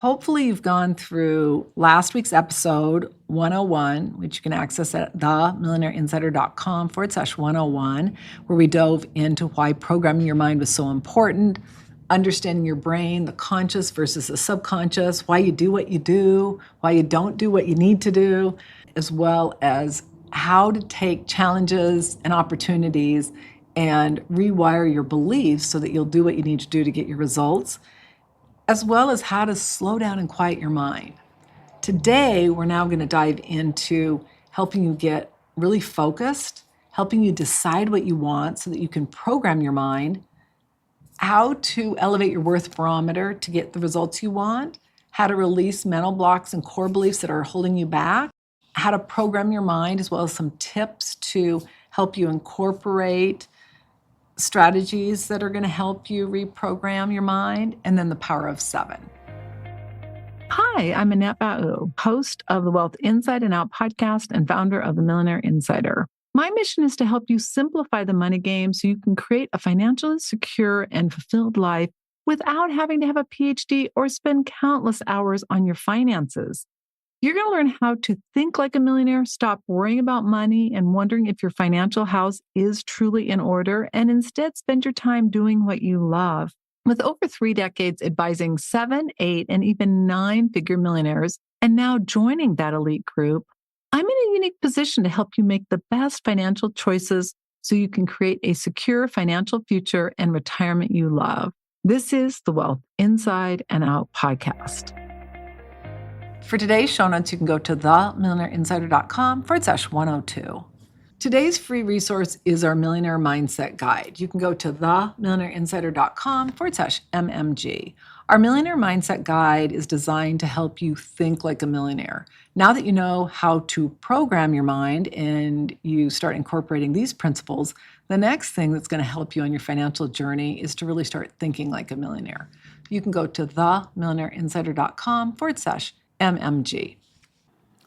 Hopefully, you've gone through last week's episode 101, which you can access at themillionaireinsider.com/101, where we dove into why programming your mind was so important, understanding your brain, the conscious versus the subconscious, why you do what you do, why you don't do what you need to do, as well as how to take challenges and opportunities and rewire your beliefs so that you'll do what you need to do to get your results, as well as how to slow down and quiet your mind. Today, we're now going to dive into helping you get really focused, helping you decide what you want so that you can program your mind, how to elevate your Worth Barometer to get the results you want, how to release mental blocks and core beliefs that are holding you back, how to program your mind, as well as some tips to help you incorporate strategies that are going to help you reprogram your mind, and then the power of 7. Hi, I'm Annette Ba'u, host of the Wealth Inside and Out podcast and founder of the Millionaire Insider. My mission is to help you simplify the money game so you can create a financially secure and fulfilled life without having to have a PhD or spend countless hours on your finances. You're going to learn how to think like a millionaire, stop worrying about money and wondering if your financial house is truly in order, and instead spend your time doing what you love. With over 3 decades advising 7, 8, and even 9-figure millionaires, and now joining that elite group, I'm in a unique position to help you make the best financial choices so you can create a secure financial future and retirement you love. This is the Wealth Inside and Out podcast. For today's show notes, you can go to themillionaireinsider.com/102. Today's free resource is our Millionaire Mindset Guide. You can go to themillionaireinsider.com/MMG. Our Millionaire Mindset Guide is designed to help you think like a millionaire. Now that you know how to program your mind and you start incorporating these principles, the next thing that's going to help you on your financial journey is to really start thinking like a millionaire. You can go to themillionaireinsider.com/MMG.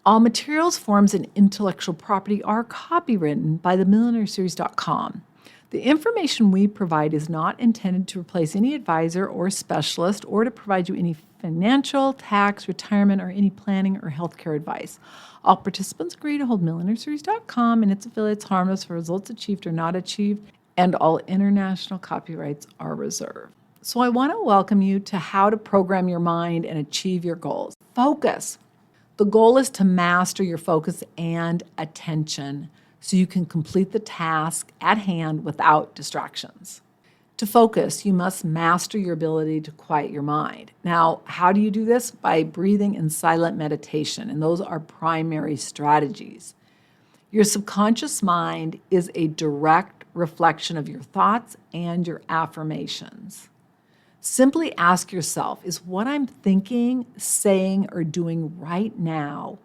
All materials, forms, and intellectual property are copywritten by themillionaireseries.com. The information we provide is not intended to replace any advisor or specialist or to provide you any financial, tax, retirement, or any planning or healthcare advice. All participants agree to hold millionaireseries.com and its affiliates harmless for results achieved or not achieved, and all international copyrights are reserved. So I want to welcome you to how to program your mind and achieve your goals. Focus. The goal is to master your focus and attention so you can complete the task at hand without distractions. To focus, you must master your ability to quiet your mind. Now, how do you do this? By breathing in silent meditation, and those are primary strategies. Your subconscious mind is a direct reflection of your thoughts and your affirmations. Simply ask yourself, is what I'm thinking, saying, or doing right now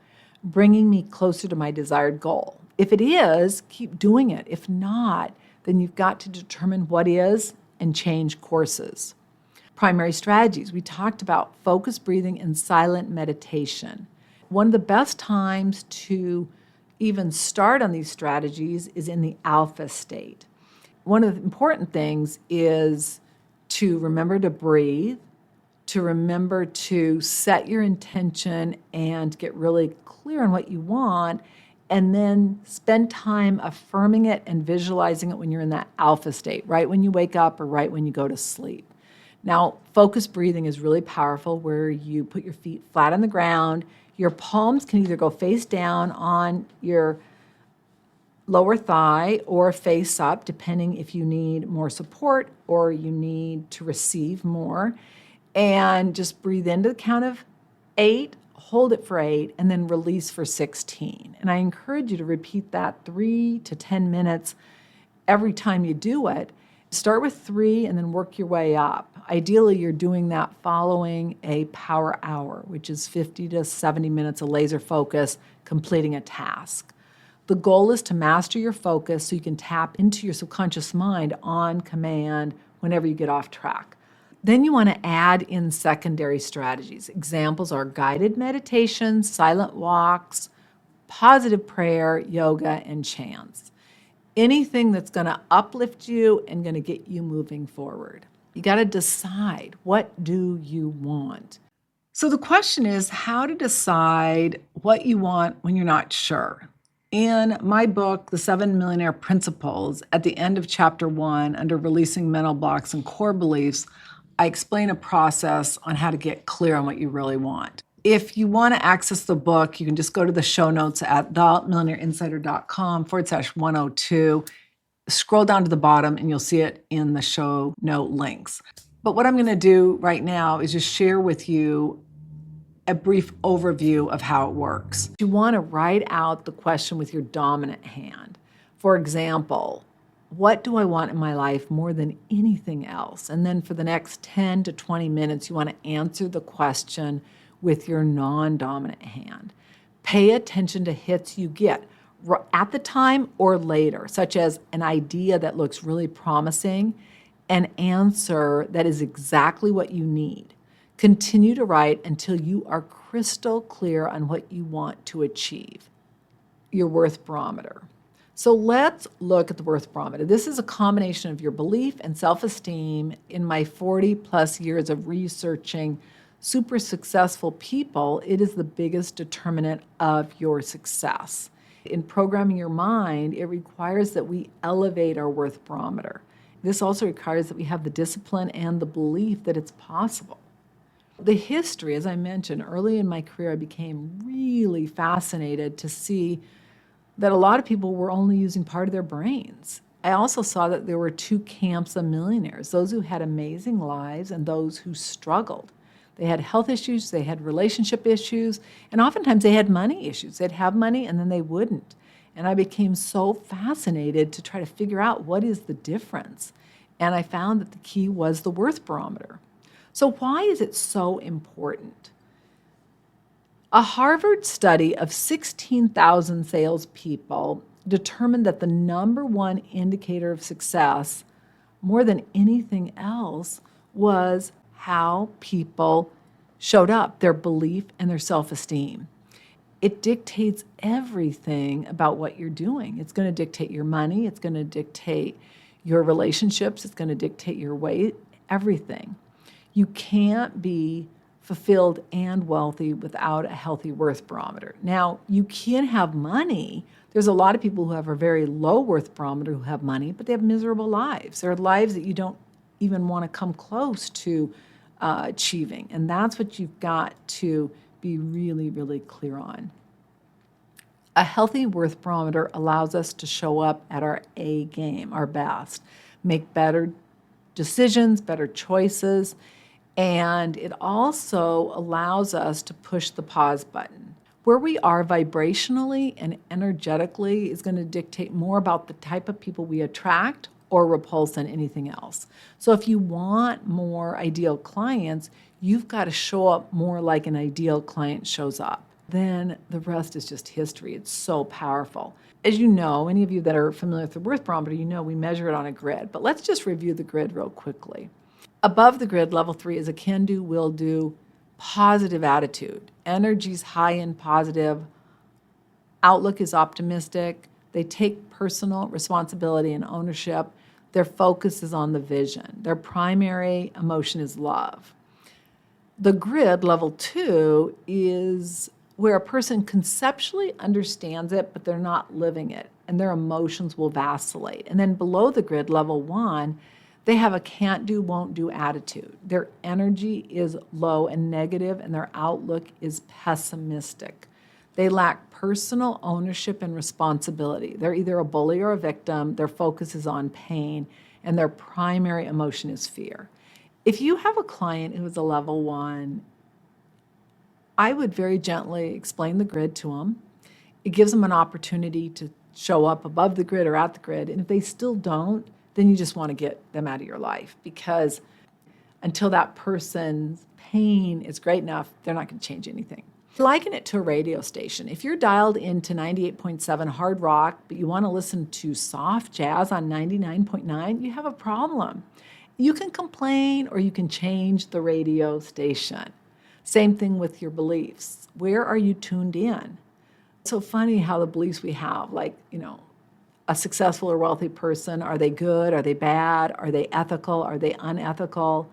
bringing me closer to my desired goal? If it is, keep doing it. If not, then you've got to determine what is and change courses. Primary strategies. We talked about focused breathing and silent meditation. One of the best times to even start on these strategies is in the alpha state. One of the important things is to remember to breathe, to remember to set your intention and get really clear on what you want, and then spend time affirming it and visualizing it when you're in that alpha state, right when you wake up or right when you go to sleep. Now, focused breathing is really powerful, where you put your feet flat on the ground. Your palms can either go face down on your lower thigh or face up, depending if you need more support or you need to receive more. And just breathe into the count of 8, hold it for 8, and then release for 16. And I encourage you to repeat that 3 to 10 minutes every time you do it. Start with 3 and then work your way up. Ideally, you're doing that following a power hour, which is 50 to 70 minutes of laser focus, completing a task. The goal is to master your focus so you can tap into your subconscious mind on command whenever you get off track. Then you want to add in secondary strategies. Examples are guided meditation, silent walks, positive prayer, yoga, and chants. Anything that's going to uplift you and going to get you moving forward. You got to decide, what do you want? So the question is how to decide what you want when you're not sure. In my book, The 7 Millionaire Principles, at the end of chapter 1, under Releasing Mental Blocks and Core Beliefs, I explain a process on how to get clear on what you really want. If you want to access the book, you can just go to the show notes at themillionaireinsider.com/102. Scroll down to the bottom and you'll see it in the show note links. But what I'm going to do right now is just share with you a brief overview of how it works. You want to write out the question with your dominant hand. For example, what do I want in my life more than anything else? And then for the next 10 to 20 minutes, you want to answer the question with your non-dominant hand. Pay attention to hits you get at the time or later, such as an idea that looks really promising, an answer that is exactly what you need. Continue to write until you are crystal clear on what you want to achieve. Your Worth Barometer. So let's look at the Worth Barometer. This is a combination of your belief and self-esteem. In my 40 plus years of researching super successful people, it is the biggest determinant of your success. In programming your mind, it requires that we elevate our Worth Barometer. This also requires that we have the discipline and the belief that it's possible. The history, as I mentioned, early in my career, I became really fascinated to see that a lot of people were only using part of their brains. I also saw that there were two camps of millionaires, those who had amazing lives and those who struggled. They had health issues, they had relationship issues, and oftentimes they had money issues. They'd have money and then they wouldn't. And I became so fascinated to try to figure out what is the difference. And I found that the key was the Worth Barometer. So why is it so important? A Harvard study of 16,000 salespeople determined that the number one indicator of success, more than anything else, was how people showed up, their belief and their self-esteem. It dictates everything about what you're doing. It's going to dictate your money. It's going to dictate your relationships. It's going to dictate your weight, everything. You can't be fulfilled and wealthy without a healthy Worth Barometer. Now, you can have money. There's a lot of people who have a very low Worth Barometer who have money, but they have miserable lives. There are lives that you don't even want to come close to achieving. And that's what you've got to be really, really clear on. A healthy Worth Barometer allows us to show up at our A game, our best, make better decisions, better choices, and it also allows us to push the pause button. Where we are vibrationally and energetically is going to dictate more about the type of people we attract or repulse than anything else. So if you want more ideal clients, you've got to show up more like an ideal client shows up. Then the rest is just history. It's so powerful. As you know, any of you that are familiar with the Worth Barometer, you know we measure it on a grid. But let's just review the grid real quickly. Above the grid, level 3 is a can-do, will-do, positive attitude. Energy's high and positive. Outlook is optimistic. They take personal responsibility and ownership. Their focus is on the vision. Their primary emotion is love. The grid, level 2, is where a person conceptually understands it, but they're not living it, and their emotions will vacillate. And then below the grid, level 1, they have a can't do, won't do attitude. Their energy is low and negative, and their outlook is pessimistic. They lack personal ownership and responsibility. They're either a bully or a victim. Their focus is on pain, and their primary emotion is fear. If you have a client who is a level 1, I would very gently explain the grid to them. It gives them an opportunity to show up above the grid or at the grid. And if they still don't, then you just want to get them out of your life, because until that person's pain is great enough, they're not going to change anything. Liken it to a radio station. If you're dialed into 98.7 hard rock, but you want to listen to soft jazz on 99.9, you have a problem. You can complain or you can change the radio station. Same thing with your beliefs. Where are you tuned in? It's so funny how the beliefs we have, like, a successful or wealthy person, are they good? Are they bad? Are they ethical? Are they unethical?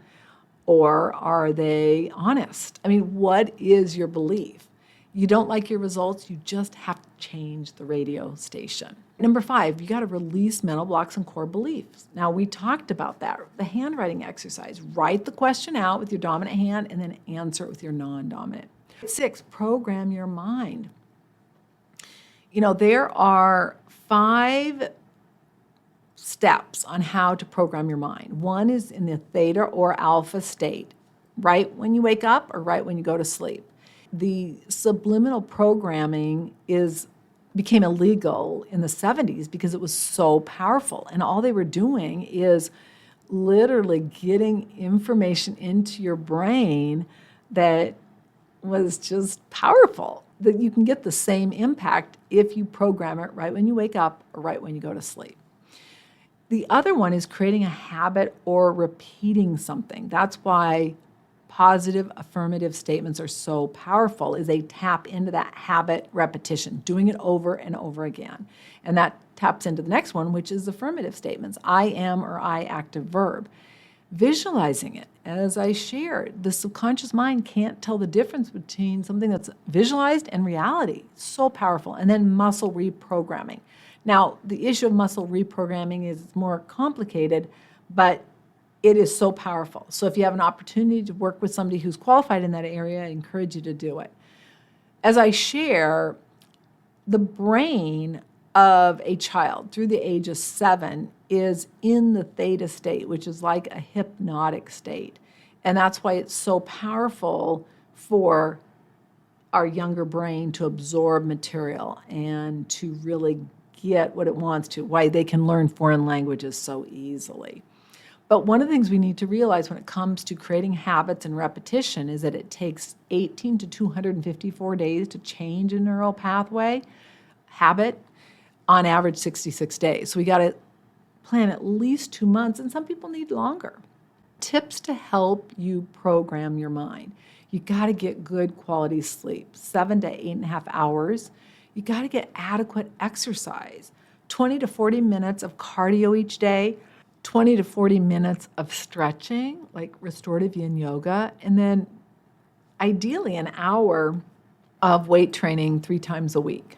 Or are they honest? I mean, what is your belief? You don't like your results, you just have to change the radio station. Number 5, you got to release mental blocks and core beliefs. Now, we talked about that. The handwriting exercise. Write the question out with your dominant hand and then answer it with your non-dominant. 6, program your mind. There are 5 steps on how to program your mind. One is in the theta or alpha state, right when you wake up or right when you go to sleep. The subliminal programming became illegal in the 70s because it was so powerful. And all they were doing is literally getting information into your brain that was just powerful, that you can get the same impact if you program it right when you wake up or right when you go to sleep. The other one is creating a habit or repeating something. That's why positive affirmative statements are so powerful, is they tap into that habit repetition, doing it over and over again. And that taps into the next one, which is affirmative statements. I am or I active verb. Visualizing it, as I shared, the subconscious mind can't tell the difference between something that's visualized and reality. So powerful. And then muscle reprogramming. Now, the issue of muscle reprogramming is more complicated, but it is so powerful. So if you have an opportunity to work with somebody who's qualified in that area, I encourage you to do it. As I share, the brain of a child through the age of 7 is in the theta state, which is like a hypnotic state. And that's why it's so powerful for our younger brain to absorb material and to really get what it wants to, why they can learn foreign languages so easily. But one of the things we need to realize when it comes to creating habits and repetition is that it takes 18 to 254 days to change a neural pathway habit, on average 66 days. So we got to plan at least 2 months, and some people need longer. Tips to help you program your mind. You got to get good quality sleep, 7 to 8.5 hours. You got to get adequate exercise, 20 to 40 minutes of cardio each day, 20 to 40 minutes of stretching, like restorative yin yoga, and then ideally an hour of weight training 3 times a week.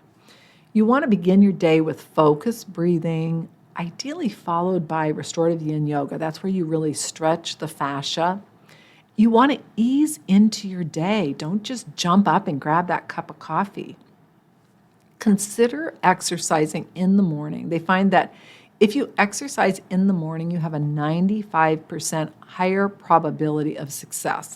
You want to begin your day with focused breathing, ideally followed by restorative yin yoga. That's where you really stretch the fascia. You want to ease into your day. Don't just jump up and grab that cup of coffee. Consider exercising in the morning. They find that if you exercise in the morning, you have a 95% higher probability of success.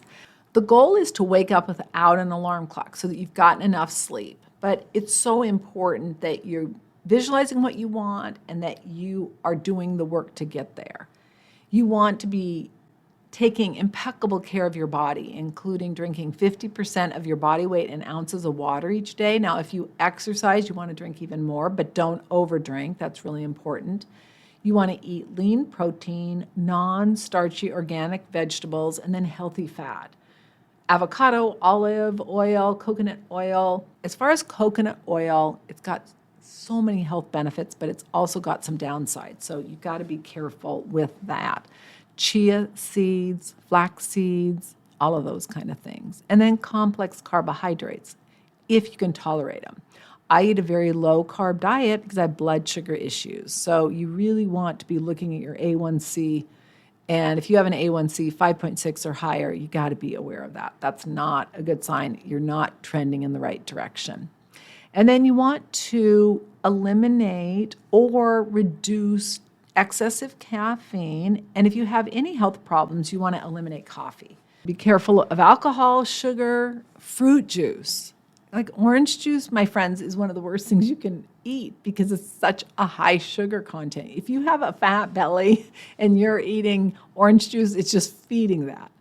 The goal is to wake up without an alarm clock so that you've gotten enough sleep. But it's so important that you're visualizing what you want and that you are doing the work to get there. You want to be taking impeccable care of your body, including drinking 50% of your body weight in ounces of water each day. Now, if you exercise, you want to drink even more, but don't overdrink. That's really important. You want to eat lean protein, non-starchy organic vegetables, and then healthy fat. Avocado, olive oil, coconut oil. As far as coconut oil, it's got so many health benefits, but it's also got some downsides. So you've got to be careful with that. Chia seeds, flax seeds, all of those kind of things. And then complex carbohydrates, if you can tolerate them. I eat a very low carb diet because I have blood sugar issues. So you really want to be looking at your A1C. And if you have an A1C 5.6 or higher, you got to be aware of that. That's not a good sign. You're not trending in the right direction. And then you want to eliminate or reduce excessive caffeine. And if you have any health problems, you want to eliminate coffee. Be careful of alcohol, sugar, fruit juice. Like orange juice, my friends, is one of the worst things you can eat because it's such a high sugar content. If you have a fat belly and you're eating orange juice, it's just feeding that.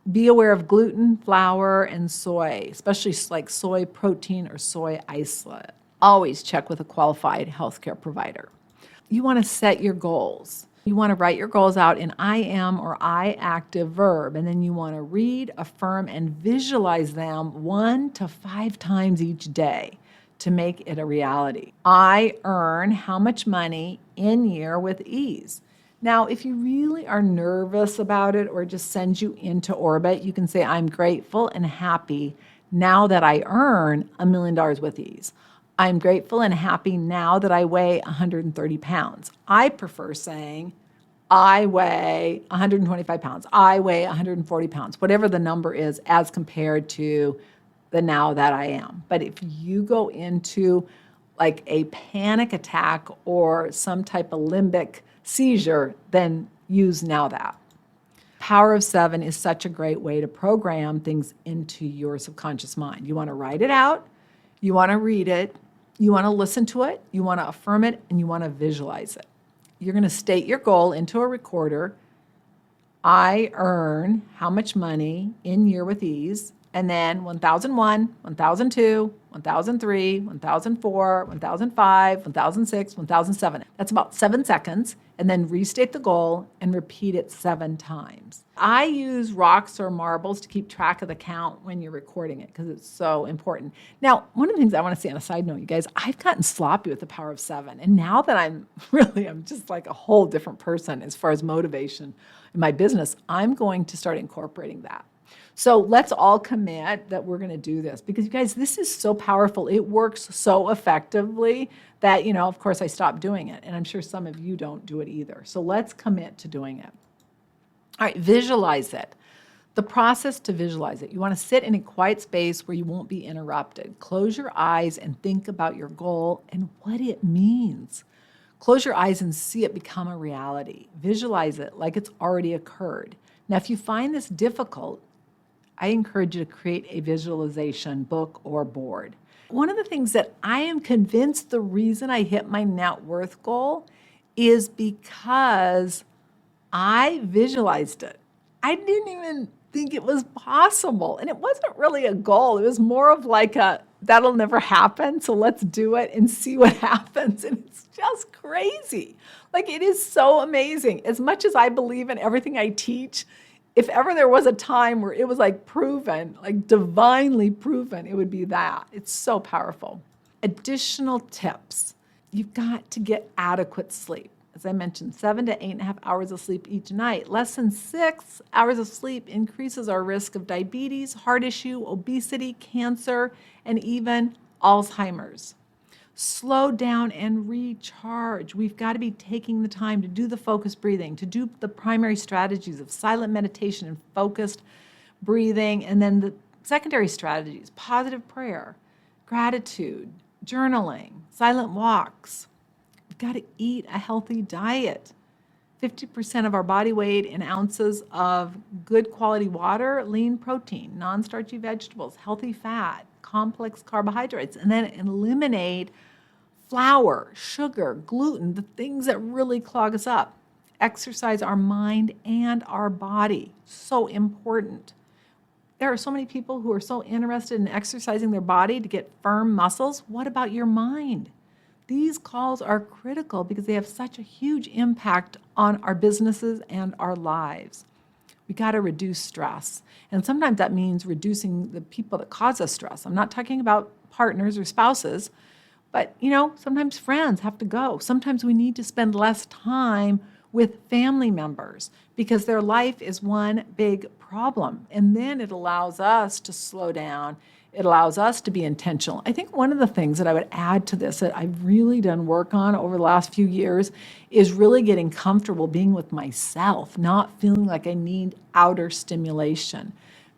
Be aware of gluten, flour, and soy, especially like soy protein or soy isolate. Always check with a qualified healthcare provider. You want to set your goals. You want to write your goals out in I am or I active verb, and then you want to read, affirm, and visualize them 1 to 5 times each day to make it a reality. I earn how much money in year with ease. Now, if you really are nervous about it or it just sends you into orbit, you can say, I'm grateful and happy now that I earn $1 million with ease. I'm grateful and happy now that I weigh 130 pounds. I prefer saying, I weigh 125 pounds. I weigh 140 pounds, whatever the number is as compared to the now that I am. But if you go into like a panic attack or some type of limbic seizure, then use now that. Power of 7 is such a great way to program things into your subconscious mind. You want to write it out, you want to read it, you want to listen to it, you want to affirm it, and you want to visualize it. You're going to state your goal into a recorder. I earn how much money in year with ease, and then 1001, 1002, 1003, 1004, 1005, 1006, 1007. That's about 7 seconds, and then restate the goal and repeat it 7 times. I use rocks or marbles to keep track of the count when you're recording it because it's so important. Now, one of the things I want to say on a side note, you guys, I've gotten sloppy with the power of 7. And now that I'm just like a whole different person as far as motivation in my business, I'm going to start incorporating that. So let's all commit that we're going to do this because, you guys, this is so powerful. It works so effectively that, of course, I stopped doing it. And I'm sure some of you don't do it either. So let's commit to doing it. All right, visualize it. The process to visualize it. You want to sit in a quiet space where you won't be interrupted. Close your eyes and think about your goal and what it means. Close your eyes and see it become a reality. Visualize it like it's already occurred. Now, if you find this difficult, I encourage you to create a visualization book or board. One of the things that I am convinced the reason I hit my net worth goal is because I visualized it. I didn't even think it was possible. And it wasn't really a goal. It was more of like that'll never happen. So let's do it and see what happens. And it's just crazy. Like, it is so amazing. As much as I believe in everything I teach, if ever there was a time where it was like proven, like divinely proven, it would be that. It's so powerful. Additional tips. You've got to get adequate sleep. As I mentioned, 7 to 8.5 hours of sleep each night. Less than 6 hours of sleep increases our risk of diabetes, heart issue, obesity, cancer, and even Alzheimer's. Slow down and recharge. We've got to be taking the time to do the focused breathing, to do the primary strategies of silent meditation and focused breathing, and then the secondary strategies, positive prayer, gratitude, journaling, silent walks. We've got to eat a healthy diet. 50% of our body weight in ounces of good quality water, lean protein, non-starchy vegetables, healthy fat, complex carbohydrates, and then eliminate flour, sugar, gluten, the things that really clog us up. Exercise our mind and our body. So important. There are so many people who are so interested in exercising their body to get firm muscles. What about your mind? These calls are critical because they have such a huge impact on our businesses and our lives. We got to reduce stress. And sometimes that means reducing the people that cause us stress. I'm not talking about partners or spouses, but sometimes friends have to go. Sometimes we need to spend less time with family members because their life is one big problem. And then it allows us to slow down. It allows us to be intentional. I think one of the things that I would add to this that I've really done work on over the last few years is really getting comfortable being with myself, not feeling like I need outer stimulation,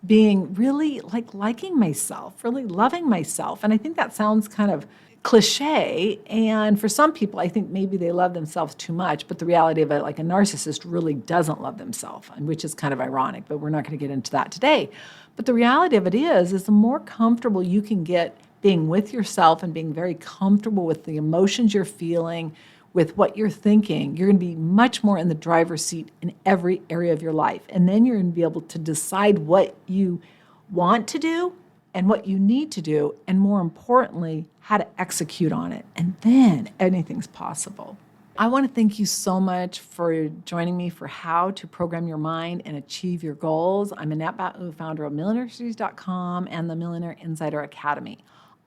being really liking myself, really loving myself. And I think that sounds kind of cliche. And for some people, I think maybe they love themselves too much. But the reality of it, like a narcissist really doesn't love themselves, which is kind of ironic, but we're not going to get into that today. But the reality of it is the more comfortable you can get being with yourself and being very comfortable with the emotions you're feeling, with what you're thinking, you're going to be much more in the driver's seat in every area of your life. And then you're going to be able to decide what you want to do and what you need to do, and more importantly, how to execute on it. And then anything's possible. I want to thank you so much for joining me for how to program your mind and achieve your goals. I'm Annette Ba'u, founder of MillionaireSeries.com and the Millionaire Insider Academy.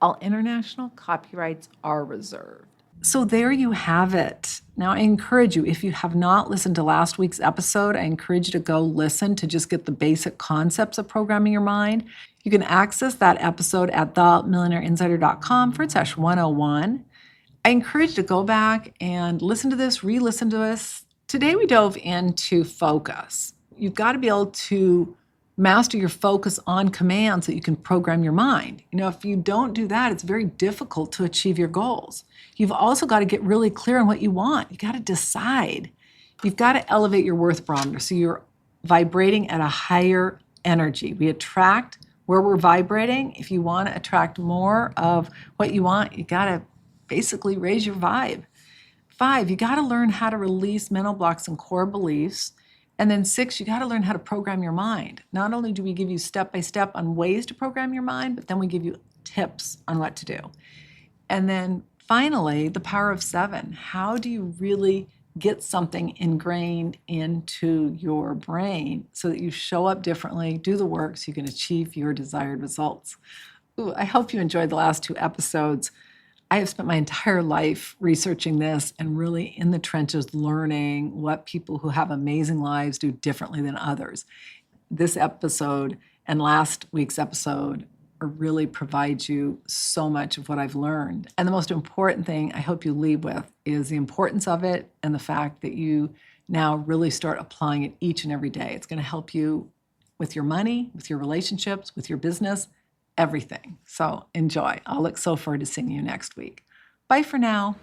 All international copyrights are reserved. So there you have it. Now, I encourage you, if you have not listened to last week's episode, I encourage you to go listen to just get the basic concepts of programming your mind. You can access that episode at themillionaireinsider.com/101. I encourage you to go back and listen to this, re-listen to this. Today we dove into focus. You've got to be able to master your focus on command so that you can program your mind. If you don't do that, it's very difficult to achieve your goals. You've also got to get really clear on what you want. You got to decide. You've got to elevate your worth barometer so you're vibrating at a higher energy. We attract where we're vibrating. If you want to attract more of what you want, you got to basically raise your vibe. 5, you got to learn how to release mental blocks and core beliefs. And then 6, you got to learn how to program your mind. Not only do we give you step-by-step on ways to program your mind, but then we give you tips on what to do. And then finally, the power of 7. How do you really get something ingrained into your brain so that you show up differently, do the work so you can achieve your desired results? I hope you enjoyed the last 2 episodes. I have spent my entire life researching this and really in the trenches learning what people who have amazing lives do differently than others. This episode and last week's episode really provide you so much of what I've learned. And the most important thing I hope you leave with is the importance of it and the fact that you now really start applying it each and every day. It's going to help you with your money, with your relationships, with your business, everything. So enjoy. I'll look so forward to seeing you next week. Bye for now.